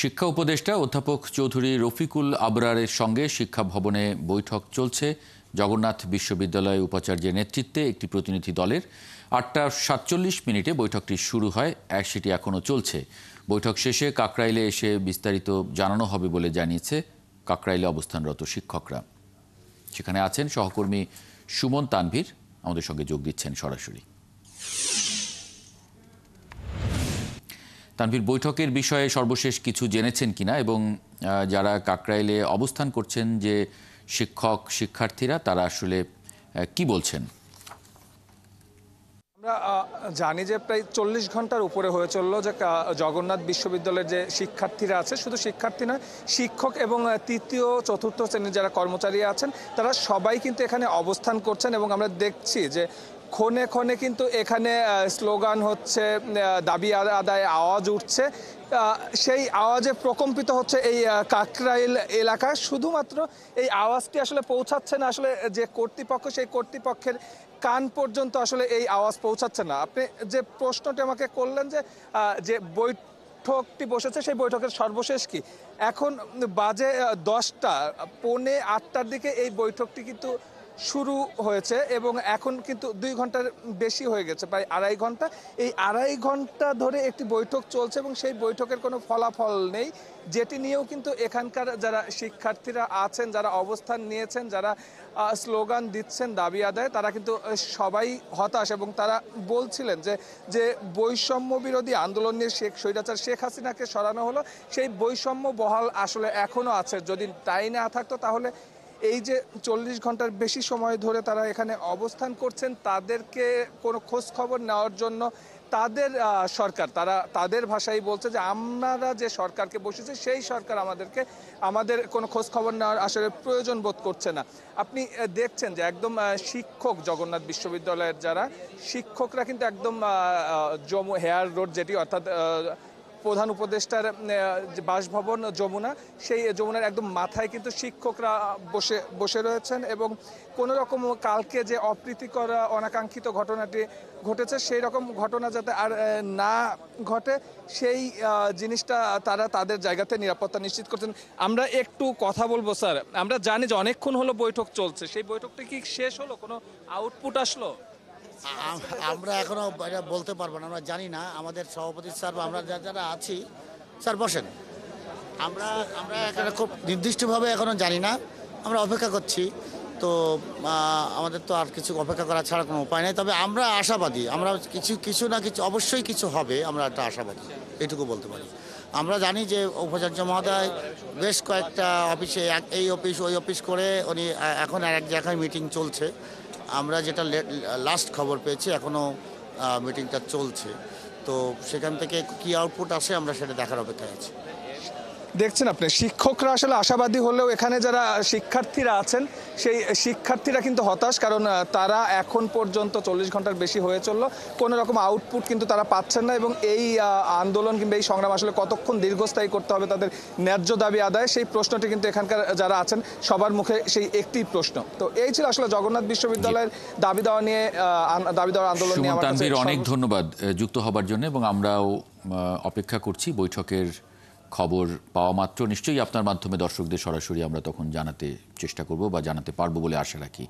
শিক্ষা উপদেষ্টা অধ্যাপক চৌধুরী রফিকুল আবরারের সঙ্গে শিক্ষা ভবনে বৈঠক চলছে। জগন্নাথ বিশ্ববিদ্যালয় উপাচার্যের নেতৃত্বে একটি প্রতিনিধি দলের 8টা 47 মিনিটে বৈঠকটি শুরু হয়। সেটি এখনও চলছে। বৈঠক শেষে কাকরাইলে এসে বিস্তারিত জানানো হবে বলে জানিয়েছে কাকরাইলে অবস্থানরত শিক্ষকরা। সেখানে আছেন সহকর্মী সুমন তানভীর, আমাদের সঙ্গে যোগ দিচ্ছেন সরাসরি। তানভীর, বৈঠকের বিষয়ে সর্বশেষ কিছু জেনেছেন কিনা এবং যারা কাকরাইলে অবস্থান করছেন যে শিক্ষক শিক্ষার্থীরা তারা আসলে কি বলছেন? আমরা জানি যে প্রায় 40 ঘন্টার উপরে হয়ে চললো যে জগন্নাথ বিশ্ববিদ্যালয়ের যে শিক্ষার্থীরা আছে, শুধু শিক্ষার্থী নয়, শিক্ষক এবং তৃতীয় চতুর্থ শ্রেণীর যারা কর্মচারী আছেন তারা সবাই কিন্তু এখানে অবস্থান করছেন। এবং আমরা দেখছি যে ক্ষণে ক্ষণে কিন্তু এখানে স্লোগান হচ্ছে, দাবি আদায়ে আওয়াজ উঠছে। সেই আওয়াজে প্রকম্পিত হচ্ছে এই কাকরাইল এলাকায়। শুধুমাত্র এই আওয়াজটি আসলে পৌঁছাচ্ছে না আসলে যে কর্তৃপক্ষ, সেই কর্তৃপক্ষের কান পর্যন্ত আসলে এই আওয়াজ পৌঁছাচ্ছে না। আপনি যে প্রশ্নটি আমাকে করলেন যে বৈঠকটি বসেছে, সেই বৈঠকের সর্বশেষ কি, এখন বাজে 10টা, পৌনে 8টার দিকে এই বৈঠকটি কিন্তু শুরু হয়েছে এবং এখন কিন্তু 2 ঘন্টার বেশি হয়ে গেছে, প্রায় 2.5 ঘন্টা। এই 2.5 ঘন্টা ধরে একটি বৈঠক চলছে এবং সেই বৈঠকের কোনো ফলাফল নেই, যেটি নিয়েও কিন্তু এখানকার যারা শিক্ষার্থীরা আছেন, যারা অবস্থান নিয়েছেন, যারা স্লোগান দিচ্ছেন দাবি আদায়, তারা কিন্তু সবাই হতাশ। এবং তারা বলছিলেন যে বৈষম্য বিরোধী আন্দোলন নিয়ে স্বৈরাচার শেখ হাসিনাকে সরানো হলো, সেই বৈষম্য বহাল আসলে এখনও আছে। যদি তাই না থাকতো তাহলে এই যে 40 ঘন্টার বেশি সময় ধরে তারা এখানে অবস্থান করছেন, তাদেরকে কোনো খোঁজ খবর নেওয়ার জন্য তাদের সরকার, তারা তাদের ভাষায় বলছে যে আমরা যে সরকারকে বসেছি সেই সরকার আমাদের কোনো খোঁজ খবর নেওয়ার আসলে প্রয়োজন বোধ করছে না। আপনি দেখছেন যে একদম শিক্ষক, জগন্নাথ বিশ্ববিদ্যালয়ের যারা শিক্ষকরা কিন্তু একদম হেয়ার রোড, যেটি অর্থাৎ প্রধান উপদেষ্টার বাসভবন যমুনা, সেই যমুনার একদম মাথায় কিন্তু শিক্ষকরা বসে রয়েছেন। এবং কোনো রকম কালকে যে অপ্রীতিকর অনাকাঙ্ক্ষিত ঘটনাটি ঘটেছে, সেই রকম ঘটনা যাতে আর না ঘটে, সেই জিনিসটা তারা তাদের জায়গাতে নিরাপত্তা নিশ্চিত করছেন। আমরা একটু কথা বলবো স্যার। আমরা জানি যে অনেকক্ষণ হলো বৈঠক চলছে, সেই বৈঠকটা কি শেষ হলো, কোনো আউটপুট আসলো? আমরা এখনো এটা বলতে পারবো না, আমরা জানি না। আমাদের সভাপতি স্যার বা আমরা যারা আছি, স্যার বসেন, আমরা এখানে খুব নির্দিষ্টভাবে এখনো জানি না, আমরা অপেক্ষা করছি। তো আমাদের তো আর কিছু অপেক্ষা করা ছাড়া কোনো উপায় নেই। তবে আমরা আশাবাদী, আমরা কিছু না কিছু অবশ্যই কিছু হবে, আমরা একটা আশাবাদী, এটুকু বলতে পারি। আমরা জানি যে উপাচার্য মহোদয় বেশ কয়েকটা অফিসে, এই অফিস ওই অফিস করে উনি এখন আর এক জায়গায় মিটিং চলছে। আমরা যেটা লাস্ট খবর পেয়েছি, এখনও মিটিংটা চলছে। তো সেখান থেকে কি আউটপুট আসে আমরা সেটা দেখার অপেক্ষায় আছি। দেখছেন আপনি, শিক্ষকরা আসলে আশাবাদী হলেও এখানে যারা শিক্ষার্থীরা আছেন সেই শিক্ষার্থীরা কিন্তু হতাশ। কারণ তারা এখন পর্যন্ত 40 ঘন্টার বেশি হয়ে চললো, কোনো রকম আউটপুট কিন্তু তারা পাচ্ছেন না। এবং এই আন্দোলন কিংবা এই সংগ্রাম আসলে কতক্ষণ দীর্ঘস্থায়ী করতে হবে তাদের ন্যায্য দাবি আদায়, সেই প্রশ্নটি কিন্তু এখানকার যারা আছেন সবার মুখে সেই একটি প্রশ্ন। তো এই ছিল আসলে জগন্নাথ বিশ্ববিদ্যালয়ের দাবি দেওয়া আন্দোলন নিয়ে। তানভীর, অনেক ধন্যবাদ যুক্ত হবার জন্য, এবং আমরাও অপেক্ষা করছি বৈঠকের খবর পাওয়া মাত্র নিশ্চয়ই আপনার মাধ্যমে দর্শকদের সরাসরি আমরা তখন জানাতে চেষ্টা করব বা জানাতে পারবো বলে আশা রাখি।